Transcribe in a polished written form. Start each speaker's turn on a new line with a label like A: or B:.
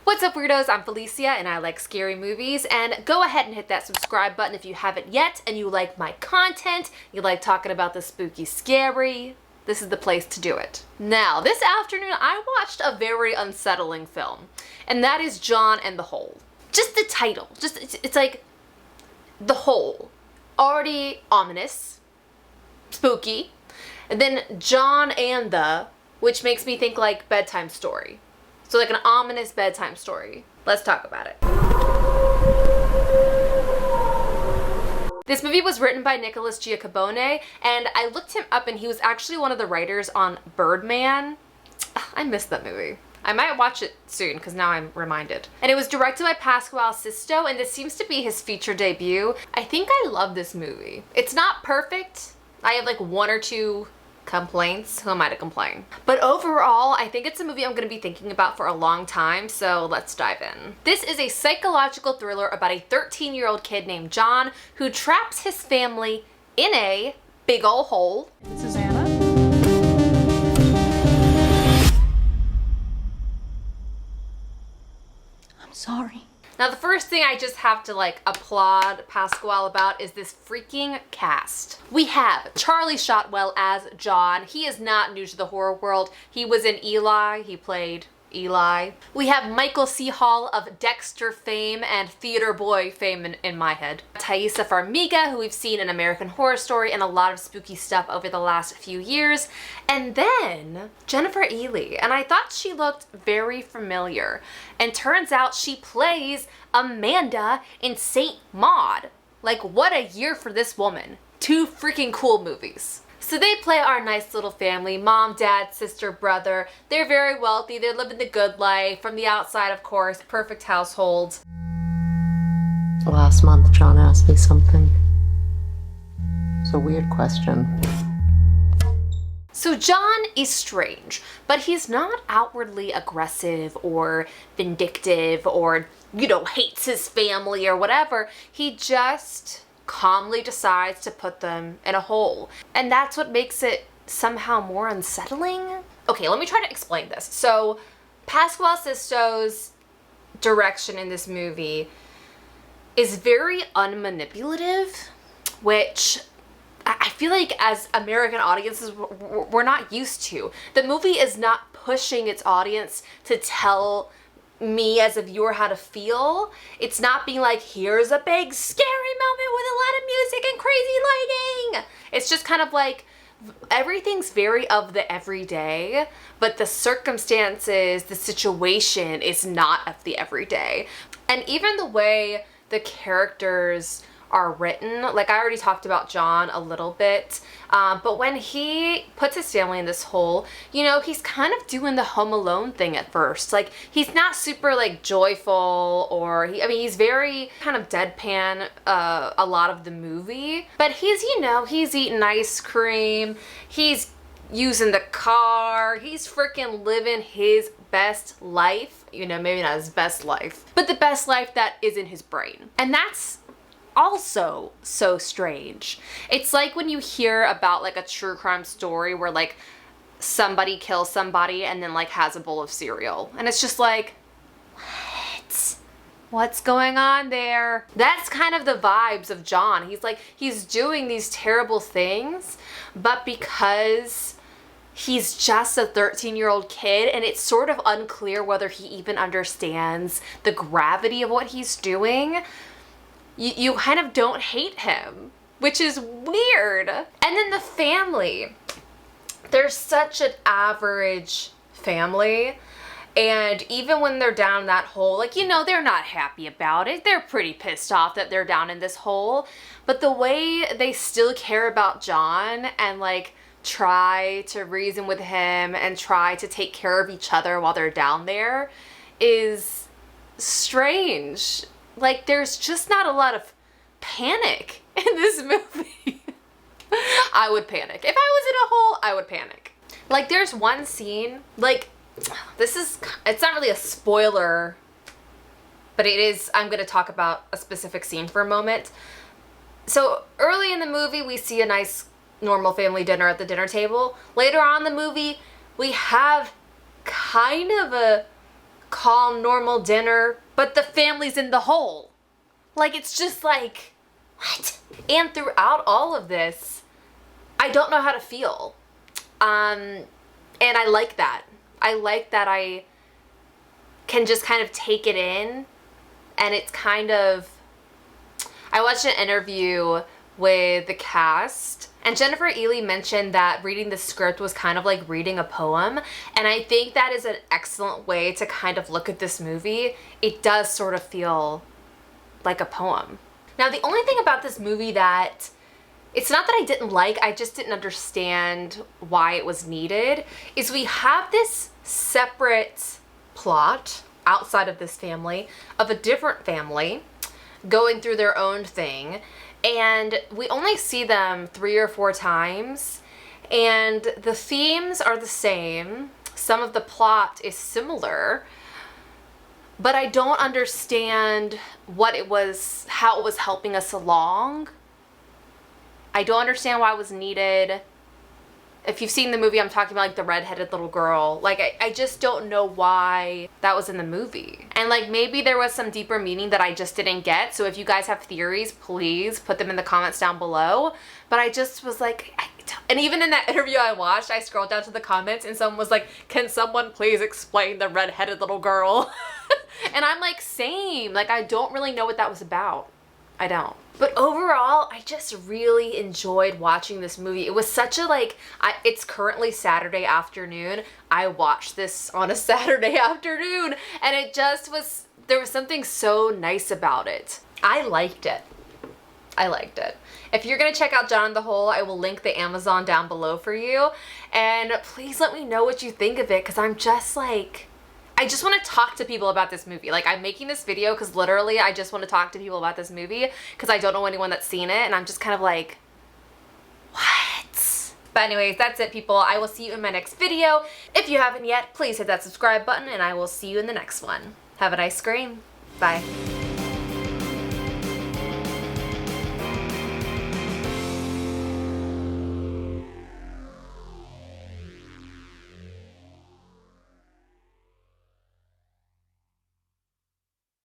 A: What's up, weirdos? I'm Felicia and I like scary movies, and go ahead and hit that subscribe button if you haven't yet and you like my content, you like talking about the spooky scary. This is the place to do it. Now, this afternoon I watched a very unsettling film, and that is John and the Hole. Just the title, it's like The Hole. Already ominous, spooky, and then John and the, which makes me think like bedtime story. So like an ominous bedtime story. Let's talk about it. This movie was written by Nicholas Giacobone, and I looked him up and he was actually one of the writers on Birdman. I missed that movie. I might watch it soon because now I'm reminded. And it was directed by Pasquale Sisto, and this seems to be his feature debut. I think I love this movie. It's not perfect. I have like one or two complaints. Who am I to complain? But overall, I think it's a movie I'm going to be thinking about for a long time, so let's dive in. This is a psychological thriller about a 13-year-old kid named John who traps his family in a big ol' hole.
B: Susanna? I'm sorry.
A: Now, the first thing I just have to like applaud Pasquale about is this freaking cast. We have Charlie Shotwell as John. He is not new to the horror world. He was in Eli. He played Eli. We have Michael C. Hall of Dexter fame and Theater Boy fame in my head. Taissa Farmiga, who we've seen in American Horror Story and a lot of spooky stuff over the last few years. And then Jennifer Ehle. And I thought she looked very familiar. And turns out she plays Amanda in Saint Maud. Like, what a year for this woman. 2 freaking cool movies. So they play our nice little family, mom, dad, sister, brother. They're very wealthy, they're living the good life. From the outside, of course, perfect household.
C: Last month, John asked me something. It's a weird question.
A: So John is strange, but he's not outwardly aggressive or vindictive or, you know, hates his family or whatever. He just calmly decides to put them in a hole. And that's what makes it somehow more unsettling. Okay, let me try to explain this. So Pasquale Sisto's direction in this movie is very unmanipulative, which I feel like as American audiences, we're not used to. The movie is not pushing its audience to tell me as a viewer how to feel. It's not being like, here's a big scary moment with a lot of music and crazy lighting. It's just kind of like, everything's very of the everyday, but the circumstances, the situation is not of the everyday. And even the way the characters are written, like I already talked about John a little bit, but when he puts his family in this hole, you know, he's kind of doing the Home Alone thing at first. Like, he's not super like joyful, or he's very kind of deadpan a lot of the movie, but he's, you know, he's eating ice cream, he's using the car, he's freaking living his best life. You know, maybe not his best life, but the best life that is in his brain. And that's also so strange. It's like when you hear about like a true crime story where like somebody kills somebody and then like has a bowl of cereal, and it's just like, what's going on there? That's kind of the vibes of John. He's like, he's doing these terrible things, but because he's just a 13-year-old kid, and it's sort of unclear whether he even understands the gravity of what he's doing, you kind of don't hate him, which is weird. And then the family. They're such an average family. And even when they're down that hole, like, you know, they're not happy about it. They're pretty pissed off that they're down in this hole. But the way they still care about John and like try to reason with him and try to take care of each other while they're down there is strange. Like, there's just not a lot of panic in this movie. I would panic. If I was in a hole, I would panic. Like, there's one scene, like, it's not really a spoiler, but it is, I'm gonna talk about a specific scene for a moment. So, early in the movie, we see a nice, normal family dinner at the dinner table. Later on in the movie, we have kind of a calm, normal dinner, but the family's in the hole. Like, it's just like, what? And throughout all of this, I don't know how to feel. And I like that. I like that I can just kind of take it in, and it's kind of, I watched an interview with the cast, and Jennifer Ely mentioned that reading the script was kind of like reading a poem, and I think that is an excellent way to kind of look at this movie. It does sort of feel like a poem. Now, the only thing about this movie that, it's not that I didn't like, I just didn't understand why it was needed, is we have this separate plot outside of this family, of a different family, going through their own thing, and we only see them 3 or 4 times, and the themes are the same, some of the plot is similar, but I don't understand what it was, how it was helping us along. I don't understand why it was needed. If you've seen the movie, I'm talking about like the redheaded little girl. Like, I just don't know why that was in the movie. And like, maybe there was some deeper meaning that I just didn't get. So if you guys have theories, please put them in the comments down below. But I just was like, and even in that interview I watched, I scrolled down to the comments and someone was like, can someone please explain the redheaded little girl? And I'm like, same. Like, I don't really know what that was about. I don't. But overall, I just really enjoyed watching this movie. It was such a like, it's currently Saturday afternoon. I watched this on a Saturday afternoon, and it just was, there was something so nice about it. I liked it. I liked it. If you're gonna check out John in the Hole, I will link the Amazon down below for you. And please let me know what you think of it, because I'm just like, I just want to talk to people about this movie. Like, I'm making this video because literally I just want to talk to people about this movie because I don't know anyone that's seen it, and I'm just kind of like, what? But anyways, that's it, people. I will see you in my next video. If you haven't yet, please hit that subscribe button, and I will see you in the next one. Have a nice scream. Bye.